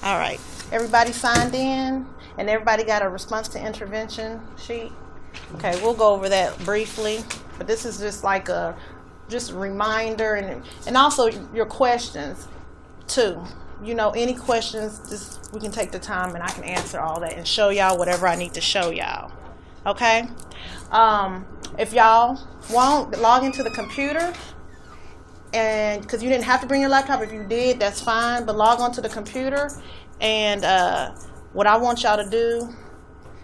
All right. Everybody signed in, and everybody got a response to intervention sheet. Okay, we'll go over that briefly, but this is just like a reminder, and also your questions too. You know, any questions, just we can take the time and I can answer all that and show y'all whatever I need to show y'all. Okay? If y'all won't, log into the computer, and because you didn't have to bring your laptop. If you did, that's fine, but log onto the computer, and what I want y'all to do,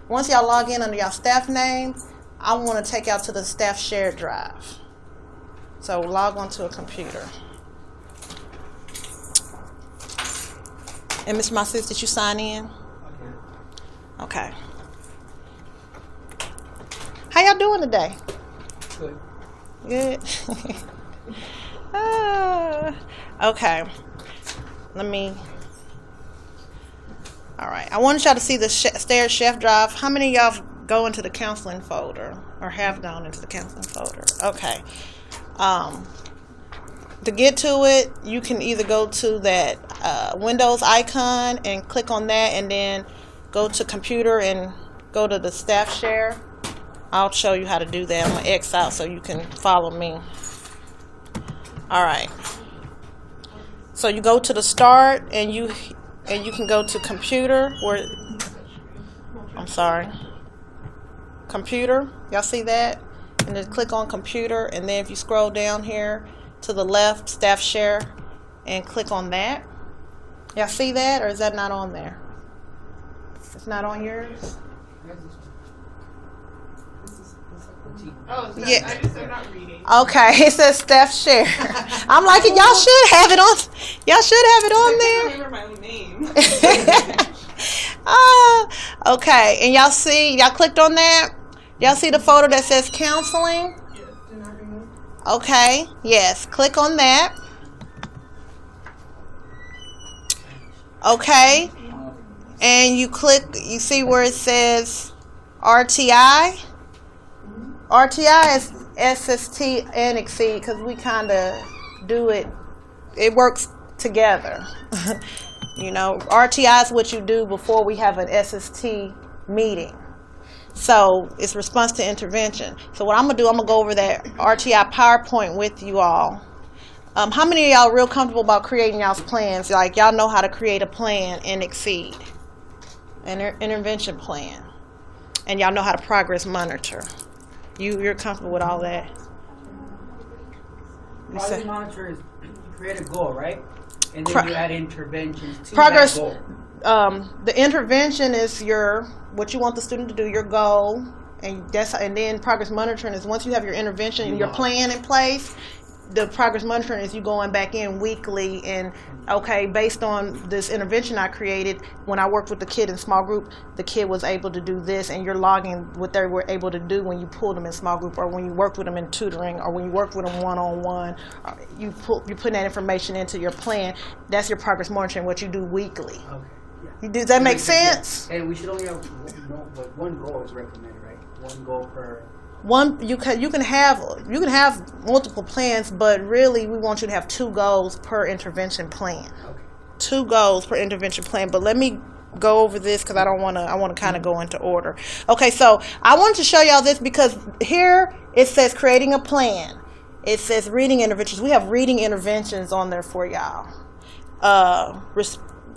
once y'all log in under y'all staff name, I want to take y'all to the staff shared drive. So log onto a computer. And Mr. Masis, did you sign in? Okay. How y'all doing today? Good. Good. Okay. All right. I wanted y'all to see the Stairs Chef Drive. How many of y'all go into the counseling folder or have gone into the counseling folder? Okay. To get to it, you can either go to that Windows icon and click on that, and then go to computer and go to the staff share. I'll show you how to do that. I'm going to X out so you can follow me. All right. So you go to the start, and you can go to computer. Computer. Y'all see that? And then click on computer, and then if you scroll down here to the left, staff share, and click on that. Y'all see that, or is that not on there? It's not on yours? Oh, so yeah. I'm not reading. Okay, it says staff share. I'm like, y'all should have it on. Y'all should have it on there. I can't remember my own name. Okay, and y'all clicked on that. Y'all see the photo that says counseling? Yes, do not remove. Okay, yes, click on that. Okay, and you see where it says RTI? RTI is SST and Exceed, because we kind of do it works together. You know, RTI is what you do before we have an SST meeting. So it's response to intervention. So what I'm going to do, I'm going to go over that RTI PowerPoint with you all. How many of y'all real comfortable about creating y'all's plans? Like, y'all know how to create a plan in Exceed, an intervention plan. And y'all know how to progress monitor. You're comfortable with all that? Progress monitor is you create a goal, right? And then you add interventions to progress, that goal. The intervention is what you want the student to do, your goal, and then progress monitoring is once you have your intervention, your plan in place. The progress monitoring is you going back in weekly and, okay, based on this intervention I created, when I worked with the kid in small group, the kid was able to do this, and you're logging what they were able to do when you pulled them in small group, or when you worked with them in tutoring, or when you worked with them one-on-one. You're putting that information into your plan. That's your progress monitoring, what you do weekly. Okay. Yeah. Does that make sense? Yeah. And we should only have one goal is recommended, right? One goal per. You can have multiple plans, but really we want you to have 2 goals per intervention plan. Okay. 2 goals per intervention plan. But let me go over this because I want to kind of go into order. Okay, so I wanted to show y'all this because here it says creating a plan. It says reading interventions. We have reading interventions on there for y'all.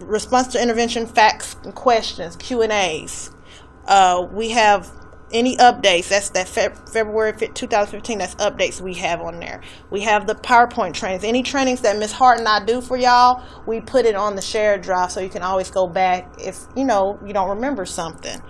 Response to intervention, facts and questions, Q&As. We have any updates. That's that February 2015. That's updates we have on there. We have the PowerPoint trainings. Any trainings that Ms. Hart and I do for y'all, we put it on the shared drive so you can always go back if you don't remember something.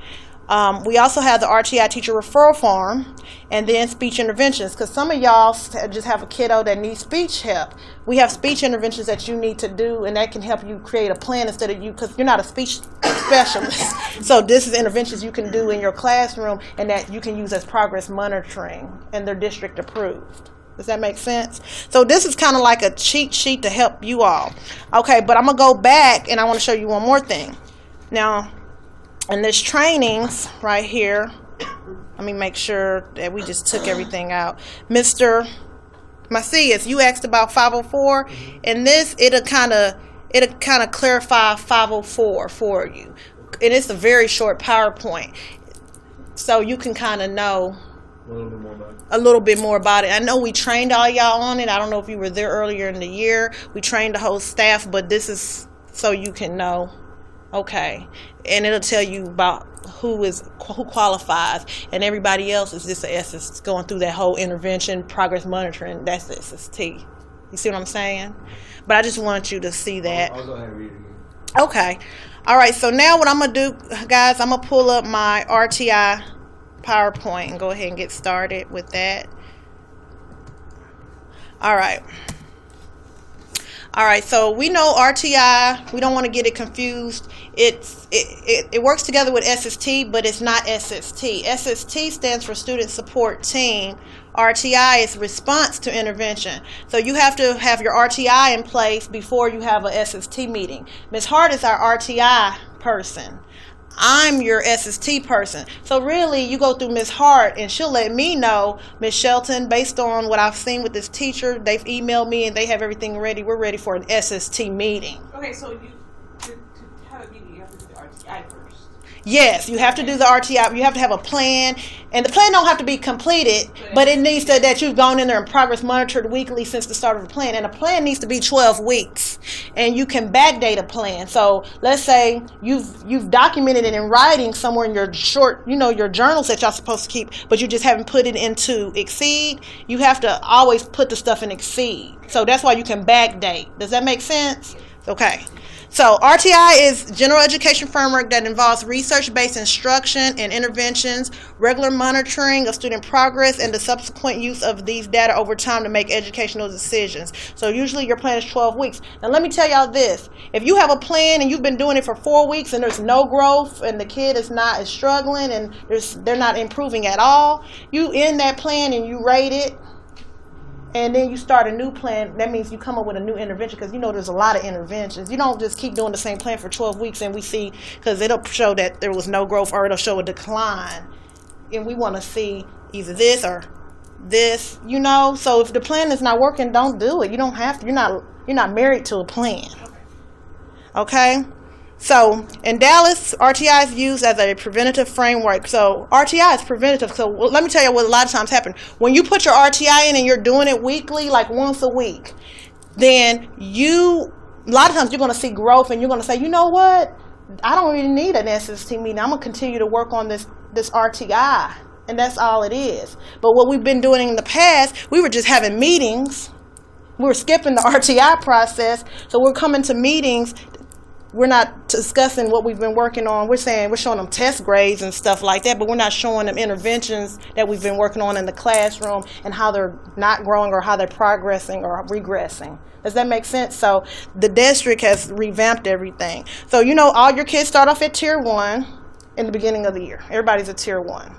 We also have the RTI teacher referral form, and then speech interventions, because some of y'all just have a kiddo that needs speech help. We have speech interventions that you need to do, and that can help you create a plan instead of because you're not a speech specialist. So this is interventions you can do in your classroom and that you can use as progress monitoring, and they're district approved. Does that make sense? So this is kind of like a cheat sheet to help you all. Okay, but I'm going to go back, and I want to show you one more thing. Now, in this trainings right here, let me make sure that we just took everything out. Mr. Macias, you asked about 504. In this, it'll kind of clarify 504 for you. And it's a very short PowerPoint. So you can kind of know a little bit more about it. I know we trained all y'all on it. I don't know if you were there earlier in the year. We trained the whole staff, but this is so you can know. Okay. And it'll tell you about who qualifies, and everybody else is just going through that whole intervention, progress monitoring. That's the SST. You see what I'm saying? But I just want you to see that. I'll go ahead and read it again. Okay. All right. So now what I'm going to do, guys, I'm going to pull up my RTI PowerPoint and go ahead and get started with that. All right. All right, so we know RTI. We don't want to get it confused. It works together with SST, but it's not SST. SST stands for Student Support Team. RTI is Response to Intervention. So you have to have your RTI in place before you have a SST meeting. Ms. Hart is our RTI person. I'm your SST person. So really, you go through Ms. Hart, and she'll let me know, Ms. Shelton, based on what I've seen with this teacher, they've emailed me and they have everything ready. We're ready for an SST meeting. Okay, so to have a meeting, you have to do the RTI first. Yes, you have to do the RTI. You have to have a plan, and the plan don't have to be completed, but it needs to that you've gone in there and progress monitored weekly since the start of the plan. And a plan needs to be 12 weeks, and you can backdate a plan. So let's say you've documented it in writing somewhere in your your journals that y'all supposed to keep, but you just haven't put it into Exceed. You have to always put the stuff in Exceed. So that's why you can backdate. Does that make sense? Okay. So RTI is general education framework that involves research-based instruction and interventions, regular monitoring of student progress, and the subsequent use of these data over time to make educational decisions. So usually your plan is 12 weeks. Now let me tell y'all this. If you have a plan and you've been doing it for 4 weeks and there's no growth and the kid is struggling and they're not improving at all, you end that plan and you rate it. And then you start a new plan. That means you come up with a new intervention because there's a lot of interventions. You don't just keep doing the same plan for 12 weeks and we see, because it'll show that there was no growth or it'll show a decline. And we want to see either this or this, So if the plan is not working, don't do it. You don't have to. You're not married to a plan. Okay? So in Dallas, RTI is used as a preventative framework. So RTI is preventative. So let me tell you what a lot of times happens. When you put your RTI in and you're doing it weekly, like once a week, then a lot of times you're going to see growth and you're going to say, you know what? I don't really need an SST meeting. I'm going to continue to work on this RTI. And that's all it is. But what we've been doing in the past, we were just having meetings. We were skipping the RTI process. So we're coming to meetings. We're not discussing what we've been working on. We're showing them test grades and stuff like that, but we're not showing them interventions that we've been working on in the classroom and how they're not growing or how they're progressing or regressing. Does that make sense? So the district has revamped everything. So, all your kids start off at Tier 1 in the beginning of the year. Everybody's at Tier 1.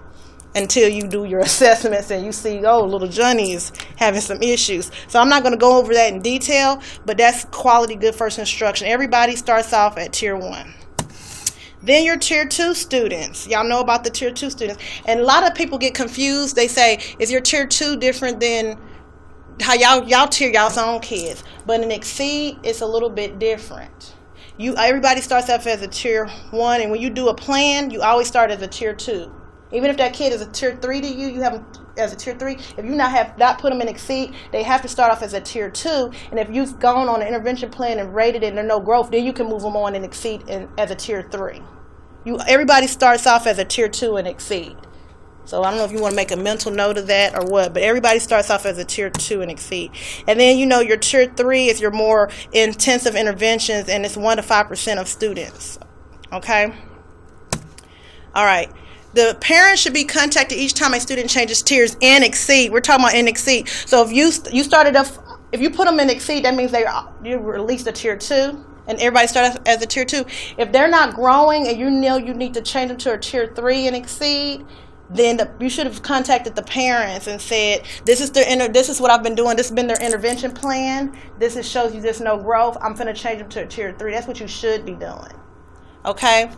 Until you do your assessments and you see, little Johnny is having some issues. So I'm not going to go over that in detail, but that's quality good first instruction. Everybody starts off at Tier 1. Then your Tier 2 students. Y'all know about the Tier 2 students. And a lot of people get confused. They say, is your Tier 2 different than how y'all tier y'all's own kids? But in Exceed, it's a little bit different. Everybody starts off as a Tier 1, and when you do a plan, you always start as a Tier 2. Even if that kid is a Tier 3 to you, you have them as a Tier 3. If you have not put them in Exceed, they have to start off as a Tier 2. And if you've gone on an intervention plan and rated it and there's no growth, then you can move them on and Exceed as a Tier 3. Everybody starts off as a Tier 2 and Exceed. So I don't know if you want to make a mental note of that or what, but everybody starts off as a Tier 2 and Exceed. And then, your Tier 3 is your more intensive interventions, and it's 1 to 5% of students. Okay? All right. The parent should be contacted each time a student changes tiers in Exceed. We're talking about in Exceed. So if if you put them in Exceed, that means you were at least a Tier 2, and everybody starts as a Tier 2. If they're not growing and you need to change them to a Tier 3 in Exceed, then you should have contacted the parents and said, this is what I've been doing. This has been their intervention plan. This shows you there's no growth. I'm going to change them to a Tier 3. That's what you should be doing. Okay?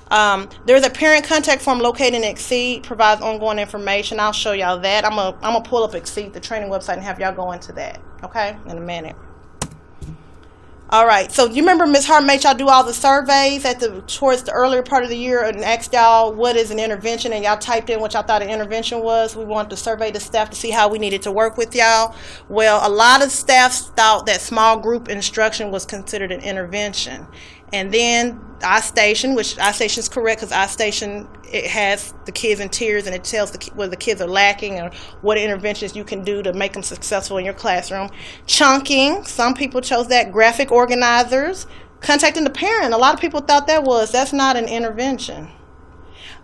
There's a parent contact form located in Exceed, provides ongoing information. I'll show y'all that. I'm gonna pull up Exceed, the training website, and have y'all go into that, okay, in a minute. All right. So you remember Ms. Hart made y'all do all the surveys towards the earlier part of the year and asked y'all what is an intervention, and y'all typed in what y'all thought an intervention was. We wanted to survey the staff to see how we needed to work with y'all. Well, a lot of staff thought that small group instruction was considered an intervention. And then iStation, which iStation is correct because iStation, it has the kids in tiers and it tells where the kids are lacking and what interventions you can do to make them successful in your classroom. Chunking, some people chose that. Graphic organizers, contacting the parent. A lot of people thought that's not an intervention.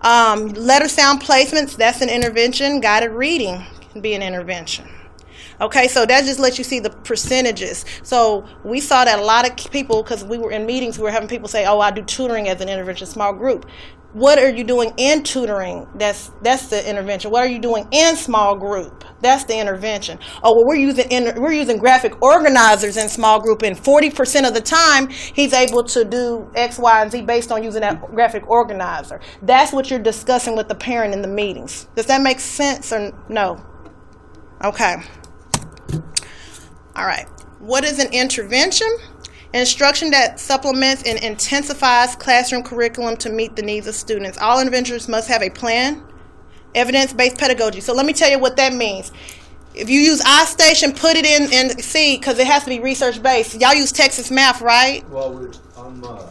Letter sound placements, that's an intervention. Guided reading can be an intervention. Okay, so that just lets you see the percentages. So we saw that a lot of people, because we were in meetings, we were having people say, oh, I do tutoring as an intervention small group. What are you doing in tutoring? That's the intervention. What are you doing in small group? That's the intervention. Oh, well, we're using graphic organizers in small group, and 40% of the time he's able to do X, Y, and Z based on using that graphic organizer. That's what you're discussing with the parent in the meetings. Does that make sense or no? Okay. All right. What is an intervention? Instruction that supplements and intensifies classroom curriculum to meet the needs of students. All interventions must have a plan, evidence-based pedagogy. So let me tell you what that means. If you use iStation, put it in and see, because it has to be research-based. Y'all use Texas Math, right? Well, I'm not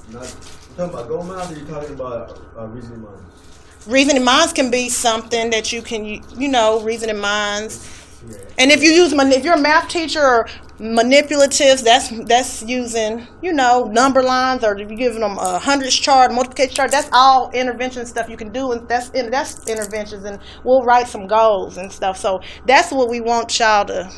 talking about Go Math, or you're talking about Reasoning Minds? Reasoning Minds can be something that you can, Reasoning Minds. Yeah. And if you're a math teacher or manipulatives, that's using, number lines, or if you're giving them a hundreds chart, multiplication chart, that's all intervention stuff you can do, and that's interventions, and we'll write some goals and stuff. So that's what we want y'all to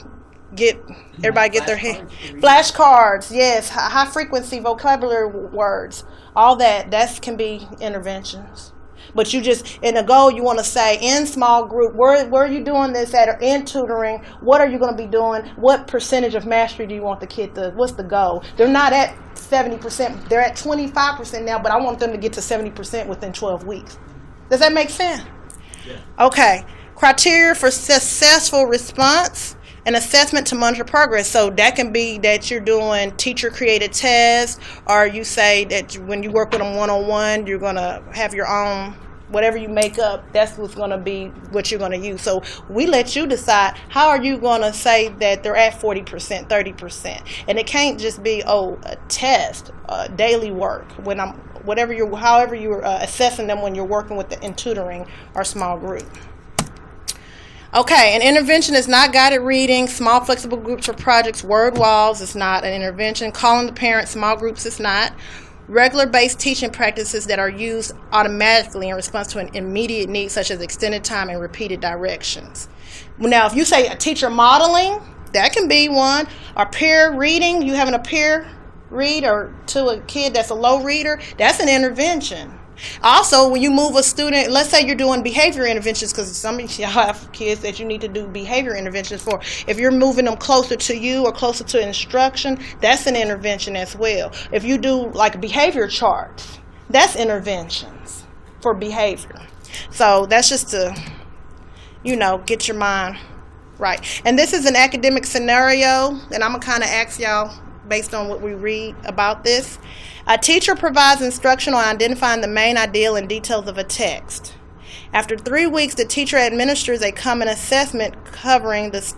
everybody get their head. Flashcards, yes, high frequency vocabulary words, all that can be interventions. But you just, in a goal, you want to say, in small group, where are you doing this at, or in tutoring, what are you going to be doing? What percentage of mastery do you want the kid to, what's the goal? They're not at 70%, they're at 25% now, but I want them to get to 70% within 12 weeks. Does that make sense? Yeah. Okay. Criteria for successful response and assessment to monitor progress. So that can be that you're doing teacher-created tests, or you say that when you work with them one-on-one, you're going to have your own, whatever you make up, that's what's going to be what you're going to use. So we let you decide, how are you going to say that they're at 40%, 30%? And it can't just be, a test, daily work, however you're assessing them when you're working with in tutoring or small group. Okay, an intervention is not guided reading, small flexible groups or projects, word walls is not an intervention, calling the parents, small groups is not, regular-based teaching practices that are used automatically in response to an immediate need, such as extended time and repeated directions. Now, if you say a teacher modeling, that can be one, or peer reading, you having a peer read or to a kid that's a low reader, that's an intervention. Also, when you move a student, let's say you're doing behavior interventions, because some of y'all have kids that you need to do behavior interventions for. If you're moving them closer to you or closer to instruction, that's an intervention as well. If you do like behavior charts, that's interventions for behavior. So that's just to, get your mind right. And this is an academic scenario, and I'm going to kind of ask y'all based on what we read about this. A teacher provides instruction on identifying the main ideal and details of a text. After 3 weeks, the teacher administers a common assessment covering the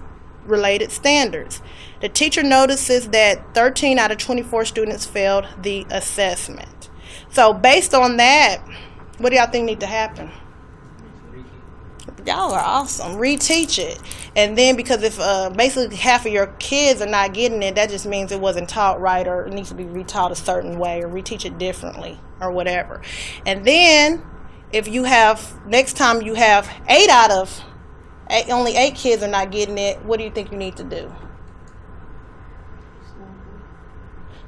related standards. The teacher notices that 13 out of 24 students failed the assessment. So based on that, what do y'all think need to happen? Y'all are awesome. Reteach it. And then, because if basically half of your kids are not getting it, that just means it wasn't taught right, or it needs to be retaught a certain way, or reteach it differently, or whatever. And then if you have, next time you have only 8 kids are not getting it, what do you think you need to do?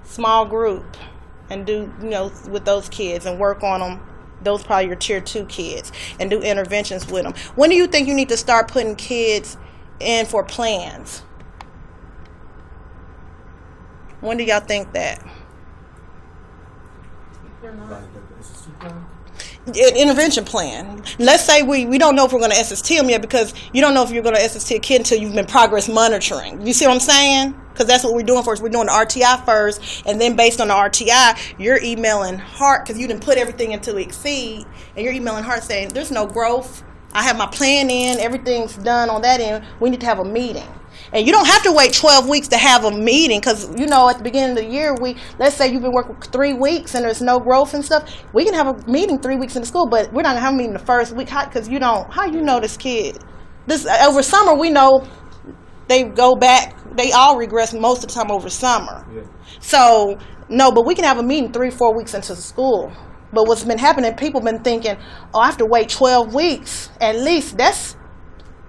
Small group. And do, with those kids and work on them. Those probably your tier 2 kids, and do interventions with them. When do you think you need to start putting kids in for plans? When do y'all think that? An intervention plan. Let's say we don't know if we're going to SST them yet, because you don't know if you're going to SST a kid until you've been progress monitoring. You see what I'm saying? Because that's what we're doing first. We're doing the RTI first, and then based on the RTI, you're emailing Hart, because you didn't put everything into Exceed, and you're emailing Hart saying, there's no growth. I have my plan in. Everything's done on that end. We need to have a meeting. And you don't have to wait 12 weeks to have a meeting, because, you know, at the beginning of the year, let's say you've been working 3 weeks and there's no growth and stuff. We can have a meeting 3 weeks in the school, but we're not going to have a meeting the first week, because how you know this kid? Over summer, we know they go back. They all regress most of the time over summer. Yeah. So, no, but we can have a meeting 3-4 weeks into the school. But what's been happening, people have been thinking, oh, I have to wait 12 weeks. At least that's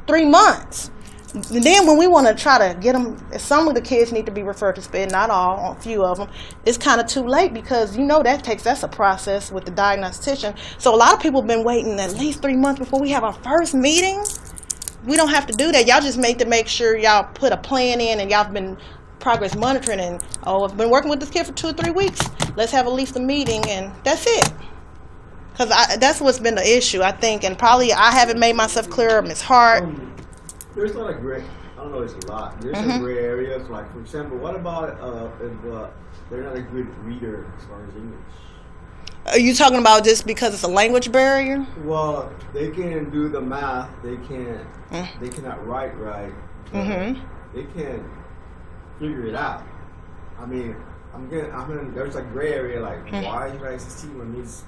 3 months. And then when we want to try to get them, some of the kids need to be referred to SPED, not all, a few of them, it's kind of too late, because you know that's a process with the diagnostician. So a lot of people have been waiting at least 3 months before we have our first meeting. We don't have to do that. Y'all just make to make sure y'all put a plan in, and y'all have been progress monitoring, and I've been working with this kid for 2 or 3 weeks. Let's have at least a meeting, and that's it. Because that's what's been the issue, I think, and probably I haven't made myself clear. Miss Hart. There's a lot of gray. I don't know. It's a lot. There's some gray areas. Like, for example, what about if they're not a good reader as far as English? Are you talking about just because it's a language barrier? Well, they can do the math. They can't. They cannot write right. They can't figure it out. I mean, there's a gray area. Like, why you guys SST when he's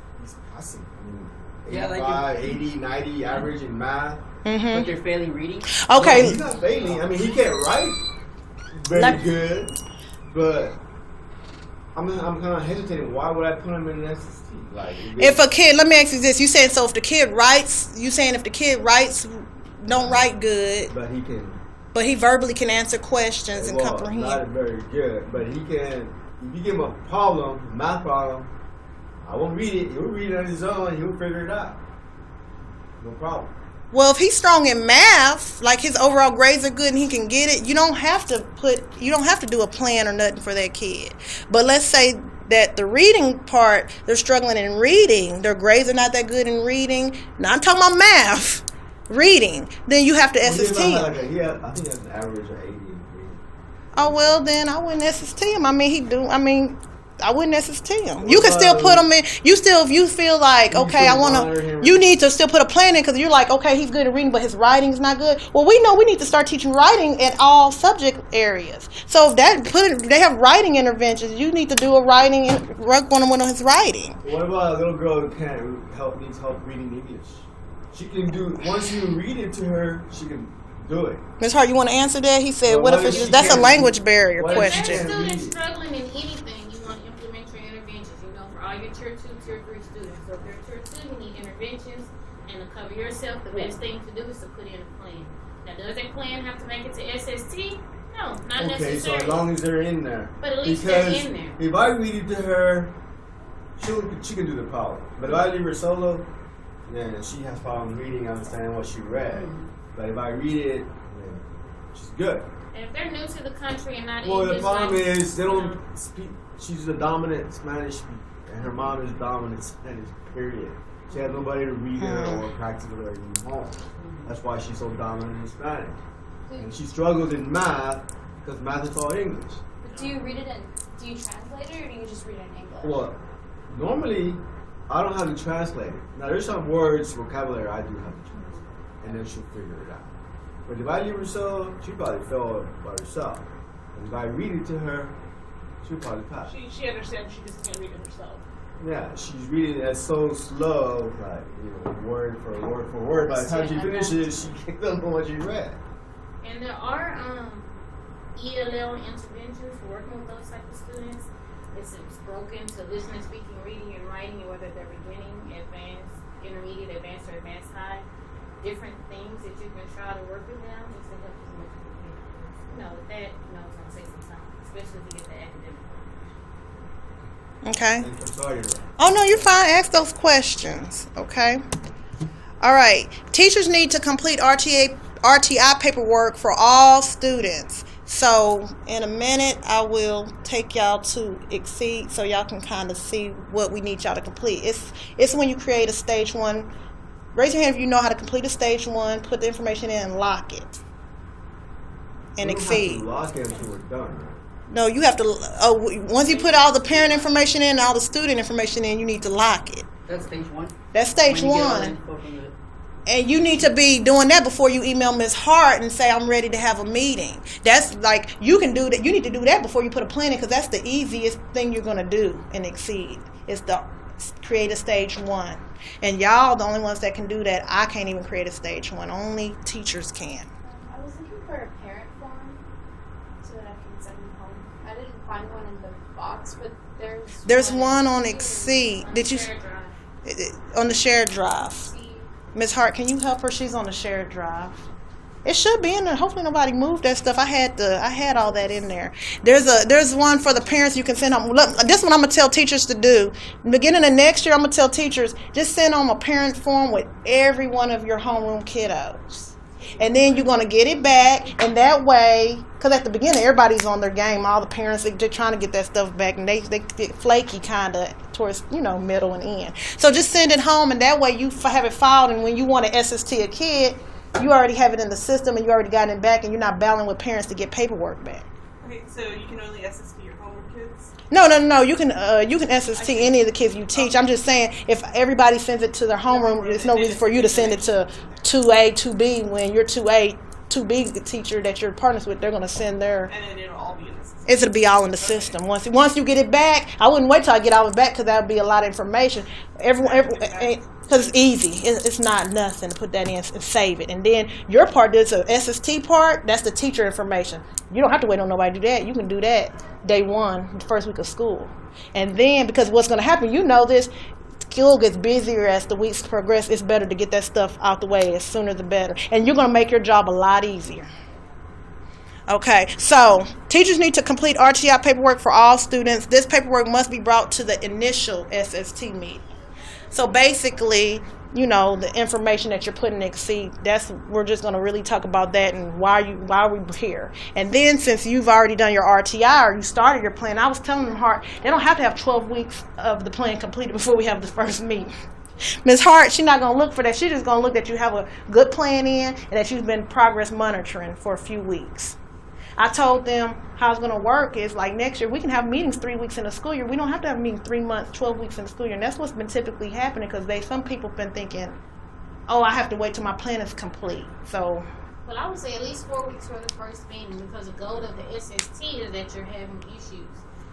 passing? I mean, 85, 80, 90 average in math. But they're failing reading? Okay. No, he's not failing. I mean, he can't write very good, but I'm kind of hesitating. Why would I put him in an SST? Like, if a kid, let me ask you this. You saying, so if the kid writes, don't write good. But he can. But he verbally can answer questions and comprehend. Not very good, but he can. If you give him a problem, math problem, I won't read it. He'll read it on his own. He'll figure it out. No problem. Well, if he's strong in math, like his overall grades are good and he can get it, you don't have to do a plan or nothing for that kid. But let's say that the reading part, they're struggling in reading, their grades are not that good in reading. Now I'm talking about math, reading. Then you have to SST. I think he has an average of 80 in reading. Oh, well, then I wouldn't SST him. I wouldn't SST him. You can still put him in. If you feel like, okay, you need to still put a plan in, because you're like, okay, he's good at reading, but his writing's not good. Well, we know we need to start teaching writing at all subject areas. So if they have writing interventions, you need to do a writing and work on him on his writing. What about a little girl who needs help reading English? She can do, once you read it to her, she can do it. Ms. Hart, you want to answer that? He said, what if it's just, that's a language barrier question. If a student struggling in anything, your tier 2, tier 3 students. So if they're tier 2, you need interventions, and to cover yourself, the best thing to do is to put in a plan. Now, does that plan have to make it to SST? No, not necessarily. Okay, so as long as they're in there. But at least they're in there. If I read it to her, she can do the problem. But if I leave her solo, then she has problems reading, understanding what she read. But if I read it, then she's good. And if they're new to the country and not English, the problem is they don't speak. She's a dominant Spanish speaker. And her mom is dominant Spanish, period. She has nobody to read her or practice with her in home. That's why she's so dominant in Spanish. And she struggles in math, because math is all English. But do you read it do you translate it, or do you just read it in English? Well, normally, I don't have to translate it. Now, there's some words, vocabulary I do have to translate. And then she'll figure it out. But if I leave her so, she'll probably fail by herself. And if I read it to her, she'll probably pass. She understands, she just can't read it herself. Yeah, she's reading it so slow, like, word for word. By the time she finishes, she doesn't know what she read. And there are ELL interventions for working with those type of students. It's broken to listening, speaking, reading, and writing, and whether they're beginning, advanced, intermediate, advanced, or advanced high. Different things that you can try to work with them just to help as much as you can. With that, it's going to take some time, especially to get the academic. Okay. I'm sorry. Oh, no, you're fine. Ask those questions. Okay. All right. Teachers need to complete RTI paperwork for all students. So in a minute, I will take y'all to Exceed so y'all can kind of see what we need y'all to complete. It's when you create a stage 1. Raise your hand if you know how to complete a stage 1, put the information in, and lock it. And Exceed. Lock it until we're done, right? No, you have to. Once you put all the parent information in, all the student information in, you need to lock it. That's stage 1. That's stage When you get all the 1. info from the- And you need to be doing that before you email Ms. Hart and say, I'm ready to have a meeting. That's like, you can do that. You need to do that before you put a plan in, because that's the easiest thing you're going to do in Exceed is to create a stage 1. And y'all the only ones that can do that. I can't even create a stage 1. Only teachers can. I was looking for a parent form so that I can send them home. I didn't find one in the box, but There's one on Exceed. Did you? Shared drive. On the shared drive. Ms. Hart, can you help her? She's on the shared drive. It should be in there. Hopefully nobody moved that stuff. I had all that in there. There's one for the parents you can send home. Look, this one I'm gonna tell teachers to do. Beginning of next year, I'm gonna tell teachers just send home a parent form with every one of your homeroom kiddos. And then you're gonna get it back, and that way, because at the beginning everybody's on their game. All the parents they're trying to get that stuff back, and they get flaky kind of towards middle and end. So just send it home, and that way you have it filed. And when you want to SST a kid, you already have it in the system, and you already got it back, and you're not battling with parents to get paperwork back. Okay, so you can only SST your homework kids? No. You can SST any of the kids you teach. I'm just saying if everybody sends it to their homeroom, there's no reason for you to send it to 2A, 2B when you're 2A, 2B the teacher that you're partners with. They're gonna send their. And then it'll all be in the system. It'll be all in the system. Once you get it back, I wouldn't wait till I get all of it back because that would be a lot of information. Because it's easy. It's not nothing to put that in and save it. And then your part, there's a SST part. That's the teacher information. You don't have to wait on nobody to do that. You can do that day 1, the first week of school. And then, because what's going to happen, this, school gets busier as the weeks progress. It's better to get that stuff out the way as sooner the better. And you're going to make your job a lot easier. Okay, so teachers need to complete RTI paperwork for all students. This paperwork must be brought to the initial SST meeting. So basically, the information that you're putting in Exceed, we're just going to really talk about that and why we're here. And then since you've already done your RTI or you started your plan, I was telling them, Hart, they don't have to have 12 weeks of the plan completed before we have the first meeting. Ms. Hart, she's not going to look for that. She's just going to look that you have a good plan in and that you've been progress monitoring for a few weeks. I told them how it's going to work is like next year we can have meetings 3 weeks in the school year. We don't have to have a meeting 3 months, 12 weeks in the school year. And that's what's been typically happening because some people have been thinking, oh, I have to wait till my plan is complete. So. Well, I would say at least 4 weeks for the first meeting because the goal of the SST is that you're having issues.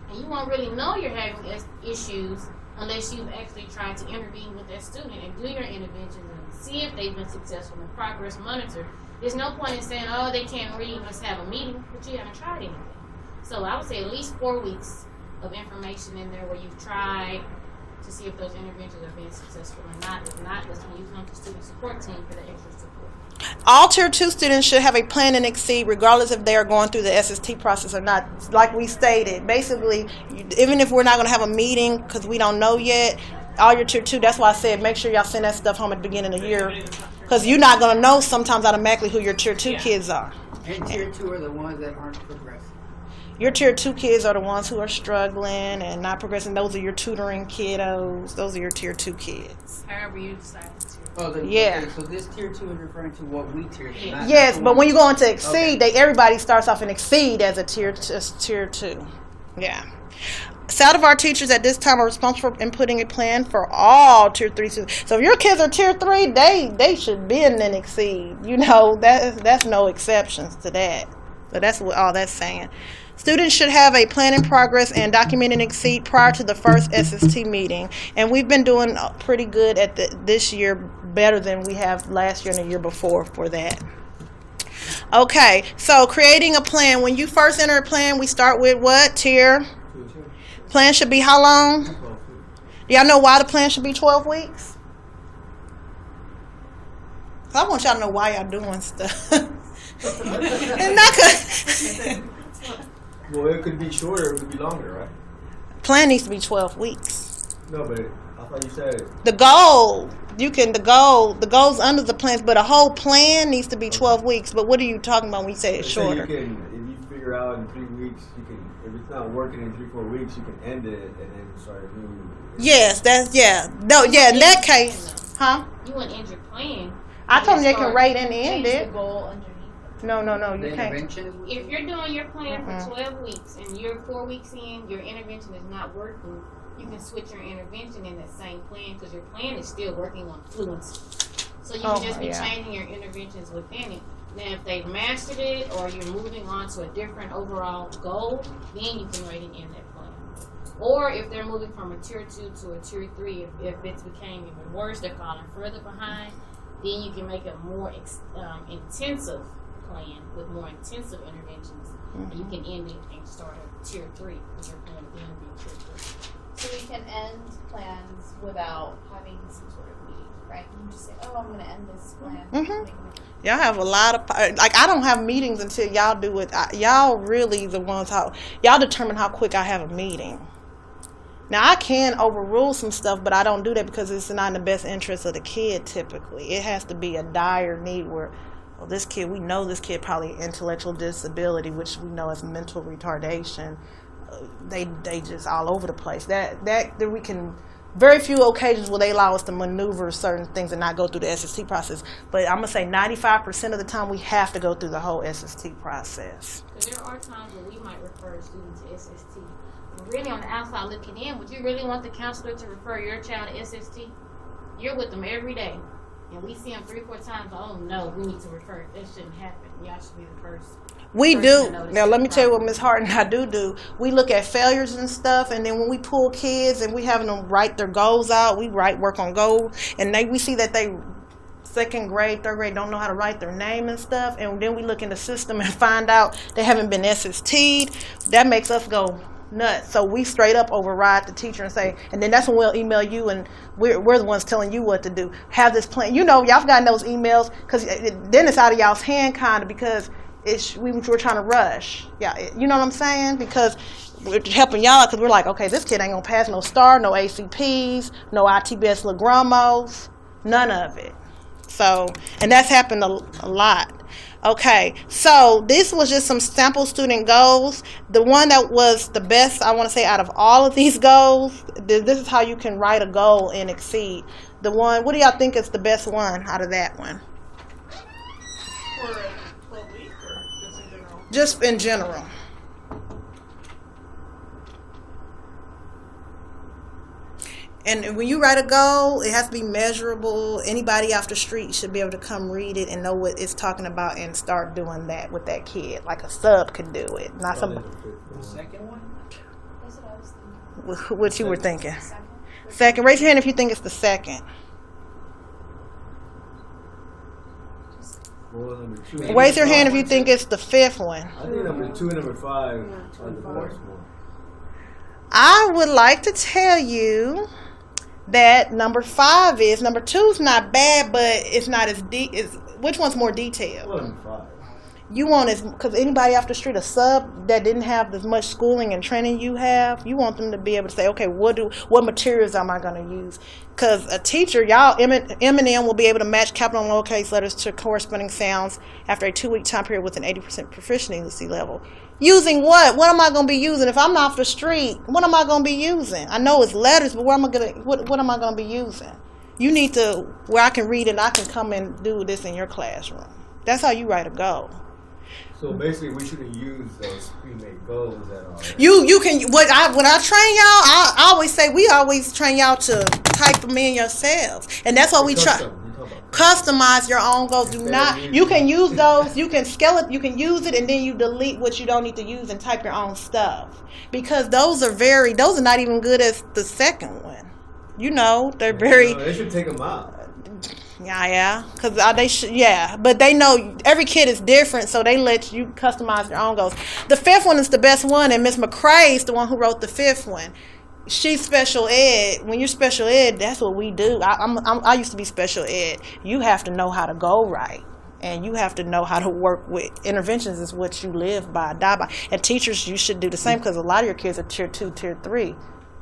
And you won't really know you're having issues unless you've actually tried to intervene with that student and do your interventions and see if they've been successful and progress monitor. There's no point in saying, oh, they can't read, let's have a meeting, but you haven't tried anything. So I would say at least 4 weeks of information in there where you've tried to see if those interventions are being successful or not. If not, that's when you come to student support team for the extra support. All Tier 2 students should have a plan and Exceed regardless if they are going through the SST process or not. Like we stated, basically, even if we're not going to have a meeting because we don't know yet, all your Tier 2, that's why I said make sure y'all send that stuff home at the beginning of the year. Because you're not going to know sometimes automatically who your Tier 2 kids are. And Tier 2 are the ones that aren't progressing. Your Tier 2 kids are the ones who are struggling and not progressing. Those are your tutoring kiddos. Those are your Tier 2 kids. However you decide to. Yeah. Okay, so this Tier 2 is referring to what we tier 2. Yeah. Yes, but when you go into Exceed, everybody starts off in Exceed as a Tier 2. Yeah. Out of our teachers at this time are responsible for inputting a plan for all Tier 3 students. So if your kids are Tier 3, they should be in an Exceed. That's no exceptions to that. So that's what all that's saying. Students should have a plan in progress and document and Exceed prior to the first SST meeting. And we've been doing pretty good at this year, better than we have last year and the year before for that. Okay, so creating a plan. When you first enter a plan, we start with what? Tier? Plan should be how long? Do y'all know why the plan should be 12 weeks? I want y'all to know why y'all doing stuff. And not Well, it could be shorter, it could be longer, right? Plan needs to be 12 weeks. No, but I thought you said The goal's under the plans, but a whole plan needs to be 12 weeks. But what are you talking about when you say it's shorter? if you figure out in 3 weeks, you can, if it's not working in 3-4 weeks, you can end it and then start a new. Yes, that's, yeah. No, yeah, in that case, huh? You wouldn't end your plan. I told them they can rate and end Change the it. goal underneath. No, The you can't. intervention is what If you're doing your plan Mm-mm. for 12 weeks and you're 4 weeks in, your intervention is not working, you can switch your intervention in that same plan because your plan is still working on fluency. So you can just be changing your interventions within it. Now, if they've mastered it or you're moving on to a different overall goal, then you can rate it in that plan. Or if they're moving from a tier 2 to a tier 3, if it's became even worse, they're falling further behind, then you can make a more intensive plan with more intensive interventions. And you can end it and start a tier 3 because your plan then be tier 3. So we can end plans without having some sort of meeting, right? You can just say, "Oh, I'm going to end this plan." Mhm. Y'all have a lot of, like, I don't have meetings until y'all do it. Y'all really the ones y'all determine how quick I have a meeting. Now, I can overrule some stuff, but I don't do that because it's not in the best interest of the kid typically. It has to be a dire need where, well, this kid, we know this kid probably intellectual disability, which we know is mental retardation. They just all over the place. That we can, very few occasions will they allow us to maneuver certain things and not go through the SST process. But I'm going to say 95% of the time we have to go through the whole SST process. So there are times where we might refer a student to SST. And really on the outside looking in, would you really want the counselor to refer your child to SST? You're with them every day. And we see them 3-4 times. Oh no, we need to refer. That shouldn't happen. Y'all should be the first. We do. Now Let me tell you what Ms. Hart and I do. We look at failures and stuff, and then when we pull kids and we having them write their goals out, we work on goals, and we see that they 2nd grade, 3rd grade don't know how to write their name and stuff, and then we look in the system and find out they haven't been SST'd. That makes us go nuts. So we straight up override the teacher and say, and then that's when we'll email you, and we're the ones telling you what to do. Have this plan. You know, y'all gotten those emails because then it's out of y'all's hand kind of because we're trying to rush. Yeah, you know what I'm saying? Because we're helping y'all because we're like, okay, this kid ain't gonna pass no STAR, no ACPs, no ITBS Lagramos, none of it. So, and that's happened a lot. Okay, so this was just some sample student goals. The one that was the best, I want to say, out of all of these goals, this is how you can write a goal and exceed. The one, what do y'all think is the best one out of that one? For a 12 week or just in general? Just in general. And when you write a goal, it has to be measurable. Anybody off the street should be able to come read it and know what it's talking about and start doing that with that kid. Like a sub can do it. Not some. The second one? That's what I was thinking. What you were thinking. Second. Second. Raise your hand if you think it's the second. Well, number 2. Raise your hand if you think it's the 5th one. I think number 2 and number 5 are the best one. I would like to tell you that number 5 is. Number 2 is not bad, but it's not as deep. Which one's more detailed? Well, number 5. You want as, because anybody off the street, a sub that didn't have as much schooling and training you have, you want them to be able to say, okay, what materials am I going to use? Because a teacher, y'all, M&M will be able to match capital and lowercase letters to corresponding sounds after a 2-week time period with an 80% proficiency level. Using what? What am I going to be using? If I'm off the street, what am I going to be using? I know it's letters, but what am I going to be using? You need to, where I can read it and I can come and do this in your classroom. That's how you write a goal. So basically, we shouldn't use those pre-made goals at all. You can, when I train y'all, I always say we always train y'all to type them in yourselves, and that's what we try. Customize your own goals. Do not. You can use those. You can scale it. You can use it, and then you delete what you don't need to use and type your own stuff, because those are not even good as the second one. You know, they're very. They should take them out. Yeah, because but they know every kid is different, so they let you customize your own goals. The 5th one is the best one, and Miss McCrae is the one who wrote the 5th one. She's special ed. When you're special ed, that's what we do. I used to be special ed. You have to know how to go right, and you have to know how to work with interventions. Is what you live by, die by. And teachers, you should do the same, because a lot of your kids are tier 2, tier 3.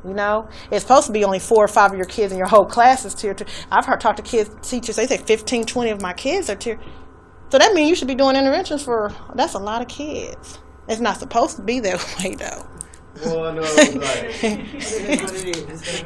You know, it's supposed to be only 4 or 5 of your kids in your whole class is tier 2. I've talked to teachers, they say 15, 20 of my kids are tier. So that means you should be doing interventions for, that's a lot of kids. It's not supposed to be that way, though. Well, no, like,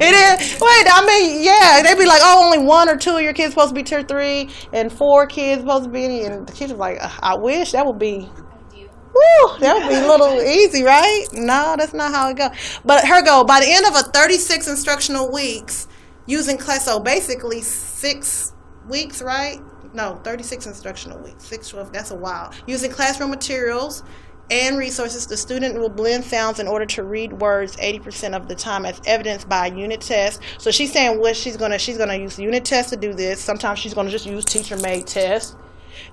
It is. Wait, I mean, yeah, they be like, oh, only 1 or 2 of your kids supposed to be tier 3, and 4 kids supposed to be, and the kids are like, I wish that would be. Woo, that would be a little easy, right? No, that's not how it goes. But her goal, by the end of a 36 instructional weeks, using class, so basically 6 weeks, right? No, 36 instructional weeks, 6, 12, that's a while. Using classroom materials and resources, the student will blend sounds in order to read words 80% of the time, as evidenced by a unit test. So she's saying what she's gonna use unit tests to do this. Sometimes she's gonna just use teacher-made tests.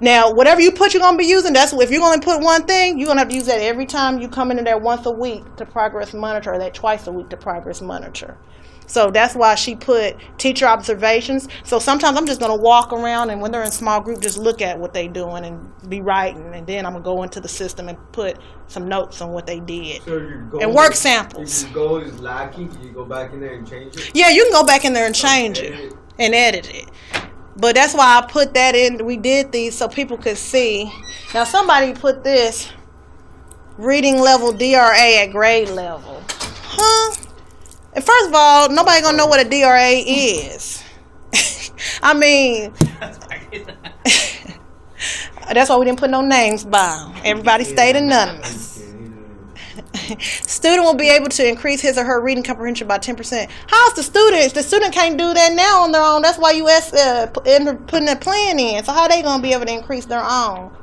Now, whatever you put, you're gonna be using. That's if you're gonna put one thing, you're gonna have to use that every time you come into there once a week to progress monitor, or that twice a week to progress monitor. So that's why she put teacher observations. So sometimes I'm just going to walk around, and when they're in small group, just look at what they're doing and be writing. And then I'm going to go into the system and put some notes on what they did. So your goal and work samples. If your goal is lacking, can you go back in there and change it? Yeah, you can go back in there and change it and edit it. But that's why I put that in. We did these so people could see. Now, somebody put this reading level DRA at grade level. Huh? And first of all, nobody gonna know what a DRA is. I mean, that's why we didn't put no names by them. Everybody stayed anonymous. Student will be able to increase his or her reading comprehension by 10%. How's the student? The student can't do that now on their own. That's why you putting that plan in. So how they gonna be able to increase their own?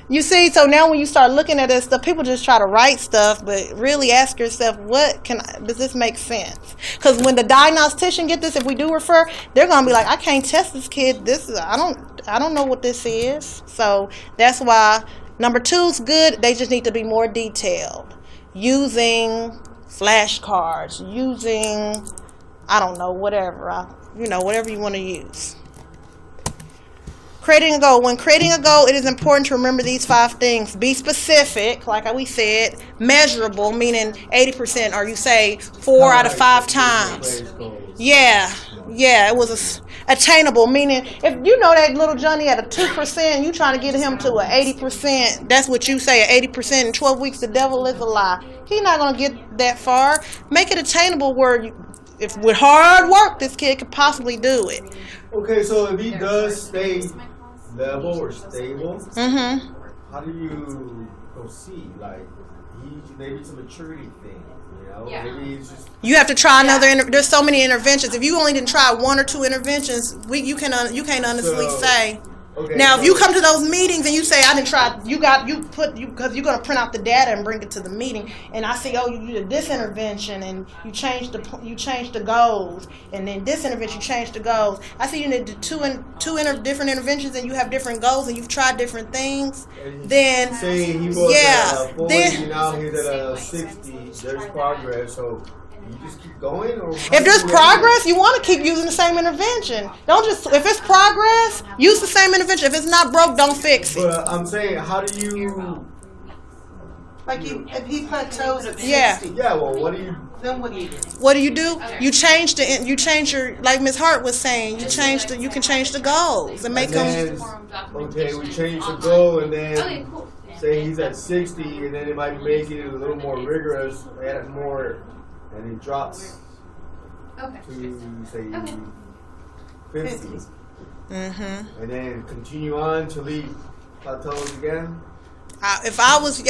You see, so now when you start looking at this stuff, people just try to write stuff, but really ask yourself, does this make sense? Because when the diagnostician get this, if we do refer, they're gonna be like, I can't test this kid. I don't know what this is. So that's why number 2's good. They just need to be more detailed, using flashcards, using whatever you want to use. Creating a goal. When creating a goal, it is important to remember these 5 things. Be specific, like we said. Measurable, meaning 80%, or you say 4 out of 5 times. Yeah, it was attainable, meaning if you know that little Johnny at a 2%, you trying to get him to an 80%. That's what you say, 80% in 12 weeks. The devil is a lie. He's not gonna get that far. Make it attainable where if with hard work, this kid could possibly do it. Okay, so if he does stay level or stable, how do you proceed? Like, maybe it's a maturity thing, you know? Yeah. Maybe it's just... You have to try another. There's so many interventions. If you only didn't try 1 or 2 interventions, you can't honestly say. Okay, now, if you come to those meetings and you say, I didn't try, because you're going to print out the data and bring it to the meeting, and I say, oh, you did this intervention, and you changed the goals, and then this intervention, you changed the goals. I see you did two different interventions, and you have different goals, and you've tried different things. Then, say he was at 40, now he's at 60, there's progress, so... You just keep going? Or if there's progress, you want to keep using the same intervention. Don't just, if it's progress, use the same intervention. If it's not broke, don't fix it. But I'm saying, how do you... if he plateaus at 60. Yeah, well, what do you... Then what do you do? What do you do? You change your, like Ms. Hart was saying, you can change the goals and make them... Okay, we change the goal, and then say he's at 60, and then it might make it a little more rigorous, add more... And it drops to, say, 50. And then continue on till he plateaus again. If I was,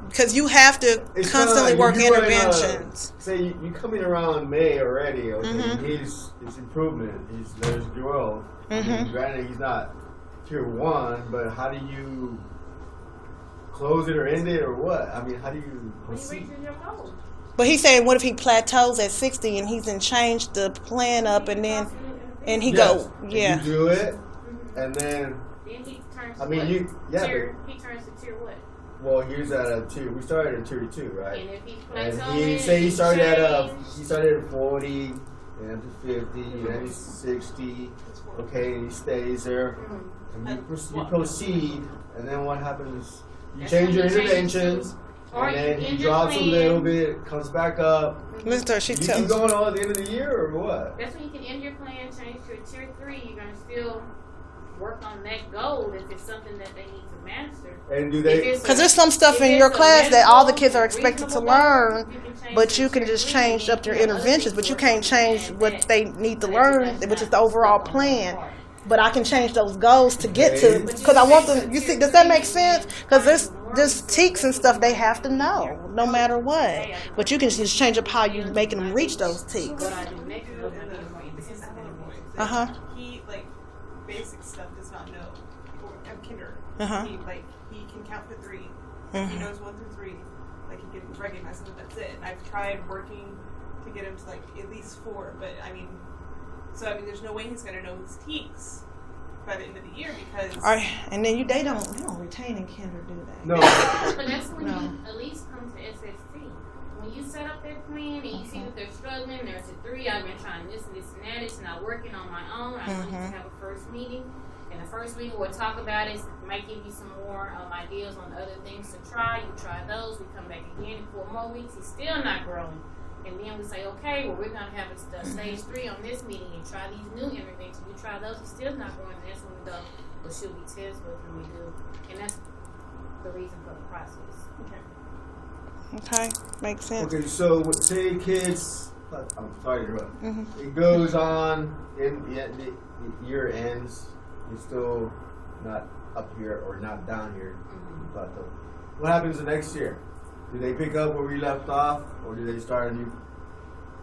because you have to constantly work interventions. Say you come in around May already, okay, his improvement, there's growth. I mean, granted, he's not tier 1, but how do you close it or end it or what? I mean, how do you proceed? But he's saying, what if he plateaus at 60 and he's changed the plan up and he go, yeah. You do it, and then he turns I mean, he turns to tier what? Well, he's at a tier. We started at tier 2, right? And if he he started at 40, then up to 50, then he's 60. Okay, and he stays there. And you proceed, and then what happens? You change your interventions. And then he drops a little bit, comes back up. She you keep going on at the end of the year, or what? That's when you can end your plan, change to a tier 3. You're going to still work on that goal if it's something that they need to master. And do they? Because there's some stuff in your class that all the kids are expected to learn, but you can just change up their interventions, but you can't change what they need to learn, which is the overall plan. But I can change those goals to get to, because I want them. You see, does that make sense? Because there's teaks and stuff they have to know, no matter what. But you can just change up how you making them reach those teaks. He basic stuff does not know. Of kinder. He can count to 3. He knows 1 through 3. He can recognize them, but that's it. And I've tried working to get him to at least 4, but there's no way he's gonna know his teaks by the end of the year because. All right, and then they don't retain in kinder, do they? No. But that's when you at least come to SST. When you set up that plan and you see that they're struggling, there's a 3. I've been trying this and that. It's not working on my own. I need to have a first meeting. And the first meeting we'll talk about it. Might give you some more ideas on other things to try. You try those. We come back again in 4 more weeks. He's still not growing. And then we say, okay, well, we're going to have a stage 3 on this meeting and try these new interventions. You try those, he's still not growing. And that's when we go, well, should we test? What can we do? And that's the reason for the process. Okay, makes sense. Okay, so say kids, I'm sorry to interrupt. It goes on, the year ends, you're still not up here or not down here. Plateau. What happens the next year? Do they pick up where we left off, or do they start a new?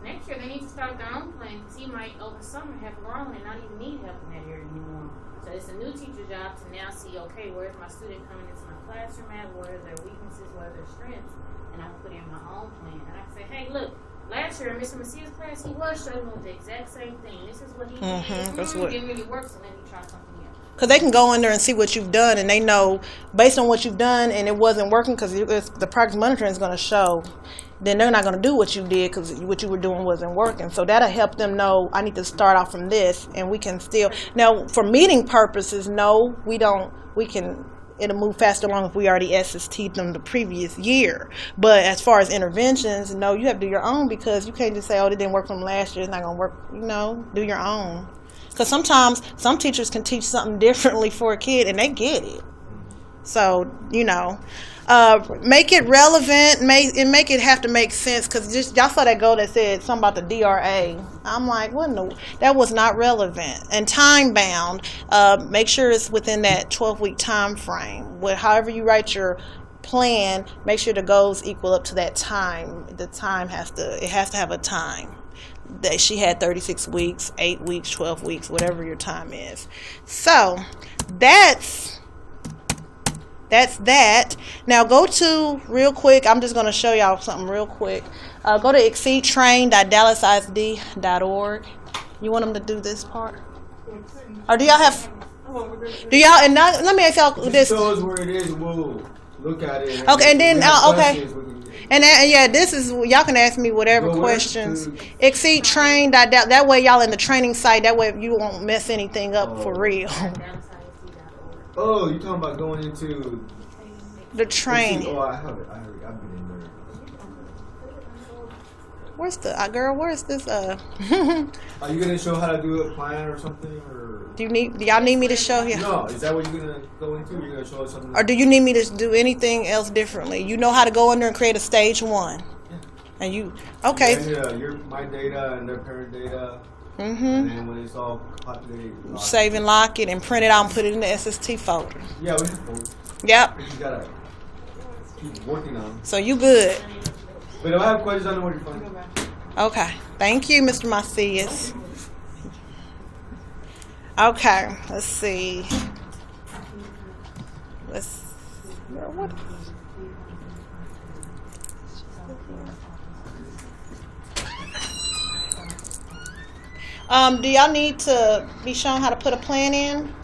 Next year, they need to start their own plan because he might, over summer, have grown and not even need help in that area anymore. So it's a new teacher's job to now see, okay, where's my student coming into my classroom at? What are their weaknesses? What are their strengths? And I'm put in my own plan. And I can say, hey, look, last year in Mr. Messiah's class, he was struggling with the exact same thing. This is what he did. It didn't really work, so let me try something else. Because they can go in there and see what you've done, and they know based on what you've done and it wasn't working because the practice monitoring is going to show, then they're not going to do what you did because what you were doing wasn't working. So that'll help them know I need to start off from this, and we can still. Now, for meeting purposes, no, we don't. It'll move faster along if we already SST'd them the previous year. But as far as interventions, no, you have to do your own because you can't just say, oh, it didn't work from last year. It's not going to work. Do your own. Because sometimes some teachers can teach something differently for a kid and they get it. So, make it relevant, make it have to make sense. Because y'all saw that goal that said something about the DRA. I'm like, that was not relevant. And time bound, make sure it's within that 12-week time frame. However you write your plan, make sure the goals equal up to that time. The time has to have a time. That she had 36 weeks, 8 weeks, 12 weeks, whatever your time is. So that's that. Now go to, real quick, I'm just going to show y'all something real quick. Go to exceedtrain.dallasisd.org. You want them to do this part? Or do y'all have, and now, let me ask y'all this. Show us where it is, we'll look at it. Okay, and then, okay. And this is, y'all can ask me whatever questions. Exceed train. That way y'all in the training site. That way you won't mess anything up for real. Oh, you're talking about going into the training. Oh, I have it. I've been in there. Where's the girl? Where's this? Are you gonna show how to do a plan or something, or do y'all need me to show you? No, is that what you're gonna go into? You're gonna show us something, or do you need me to do anything else differently? You know how to go in there and create a stage 1, and you okay? And, my data and their parent data, and then when it's all populated, save and lock it and print it out and put it in the SST folder. Yeah, we have to. Yep. We just gotta keep working on it. So you good? But if I have questions, I know where to find. Okay. Thank you, Mr. Macias. Okay. Let's see. What? Do y'all need to be shown how to put a plan in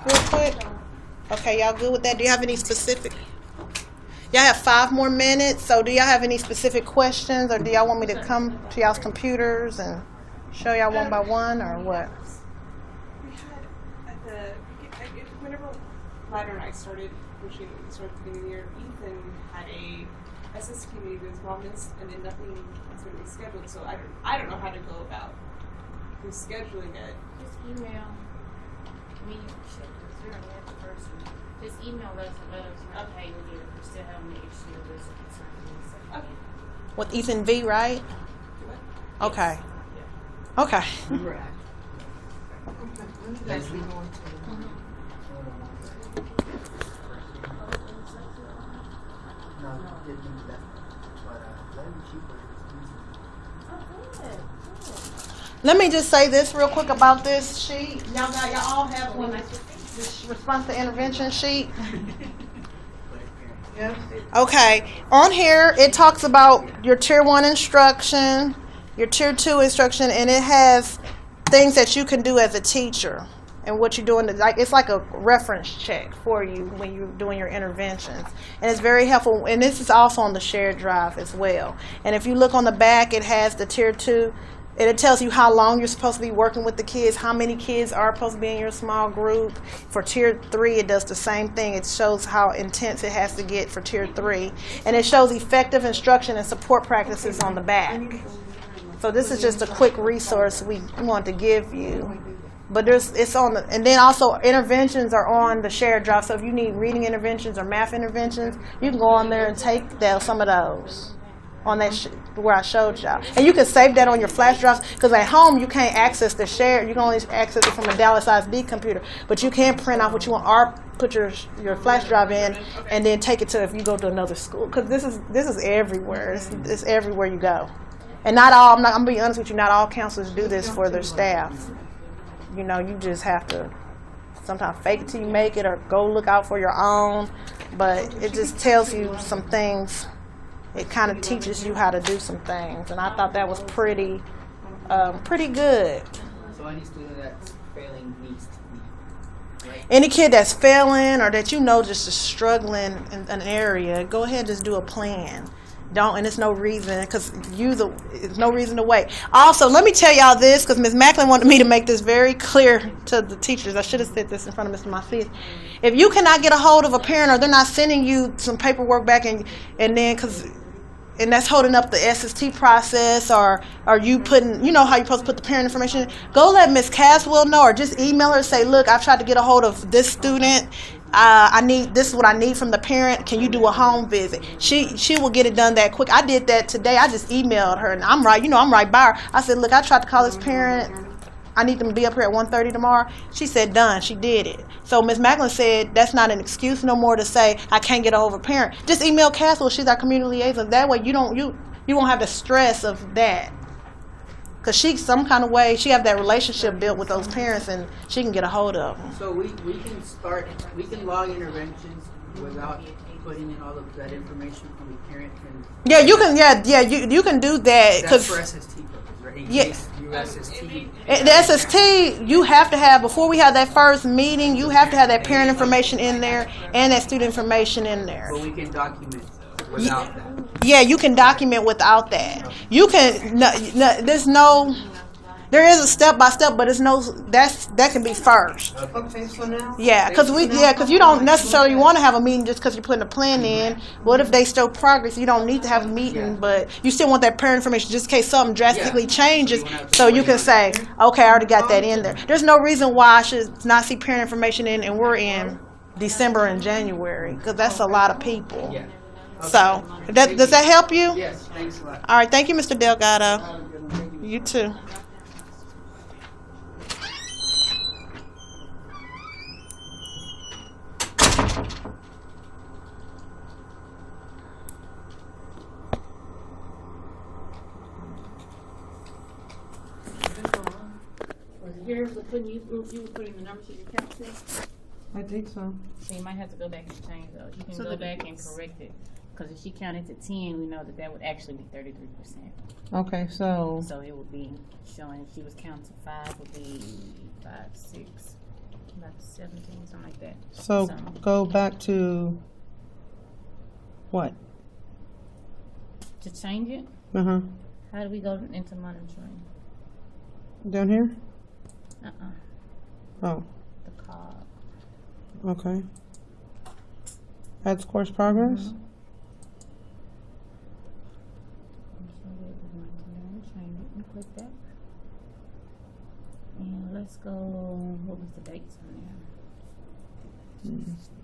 real quick? Okay, y'all good with that? Do you have any specific? Y'all have 5 more minutes, so do y'all have any specific questions, or do y'all want me to come to y'all's computers and show y'all one by one, or what? We had whenever Ryder and I started pushing at the beginning of the year, Ethan had a SST meeting with his mom missed, and then nothing has been rescheduled. So I don't know how to go about rescheduling it. Just email. me check this. You're already at the first one. Just email us and let us know. Okay, we did it. We still have an issue with this concern. Okay. With Ethan V, right? Okay. Okay. We were at. Leslie? No, didn't do that. But that was cheaper. Let me just say this real quick about this sheet. Y'all all have one. This response to intervention sheet. Okay. On here, it talks about your Tier 1 instruction, your Tier 2 instruction, and it has things that you can do as a teacher and what you're doing. It's like a reference check for you when you're doing your interventions. And it's very helpful. And this is also on the shared drive as well. And if you look on the back, it has the Tier 2. And it tells you how long you're supposed to be working with the kids, how many kids are supposed to be in your small group. For Tier 3, it does the same thing. It shows how intense it has to get for Tier 3. And it shows effective instruction and support practices on the back. So this is just a quick resource we want to give you. But it's on the, and then also interventions are on the shared drive. So if you need reading interventions or math interventions, you can go on there and take some of those on that where I showed y'all. And you can save that on your flash drives, because at home you can't access the shared. You can only access it from a Dallas ISD computer. But you can print out what you want or put your flash drive in and then take it to if you go to another school. Because this is everywhere. It's everywhere you go. And not all, I'm going to be honest with you, not all counselors do this for their staff. You know, you just have to sometimes fake it till you make it or go look out for your own. But it just tells you some things. It kind of teaches you how to do some things. And I thought that was pretty good. So any student that's failing needs to be, right? Any kid that's failing or that you know just is struggling in an area, go ahead and just do a plan. And it's no reason, because it's no reason to wait. Also, let me tell y'all this, because Ms. Macklin wanted me to make this very clear to the teachers. I should have said this in front of Mr. Macias. If you cannot get a hold of a parent or they're not sending you some paperwork back and that's holding up the SST process, or you putting, you know how you're supposed to put the parent information in, go let Ms. Caswell know, or just email her and say, look, I've tried to get a hold of this student. This is what I need from the parent. Can you do a home visit? She will get it done that quick. I did that today. I just emailed her, and I'm right by her. I said, look, I tried to call this parent. I need them to be up here at 1:30 tomorrow. She said, done. She did it. So Ms. Macklin said that's not an excuse no more to say I can't get a hold of a parent. Just email Caswell. She's our community liaison. That way you won't have the stress of that. Because she have that relationship built with those parents, and she can get a hold of them. So we can log interventions without putting in all of that information from the parent. Yeah, you can. Yeah, you can do that. That's for SST purposes, right? In case SST. The SST, you have to have, before we have that first meeting, you have to have that parent information in there and that student information in there. But we can document without that. Yeah, you can document without that. You can. There is a step by step, but that can be first. Okay, so now. Yeah, because you don't necessarily want to have a meeting just because you're putting a plan in. What if they still progress? You don't need to have a meeting, but you still want that parent information just in case something drastically changes. So you can say, okay, I already got that in there. There's no reason why I should not see parent information in, and we're in December and January, because that's a lot of people. Yeah. Okay. So does that help you? Yes, thanks a lot. All right, thank you, Mr. Delgado. You too. Yours was putting you were putting the numbers in your calculator. I think so. So you might have to go back and change those. You can go back and correct it, because if she counted to 10, we know that would actually be 33%. Okay, so it would be showing if she was counting to 5, it would be 5, 6, about 17, something like that. So go back to what? To change it, How do we go into monitoring? Down here? Oh, The card. okay. Add course progress? So we're going to change it and click that. And let's go. What was the dates on there?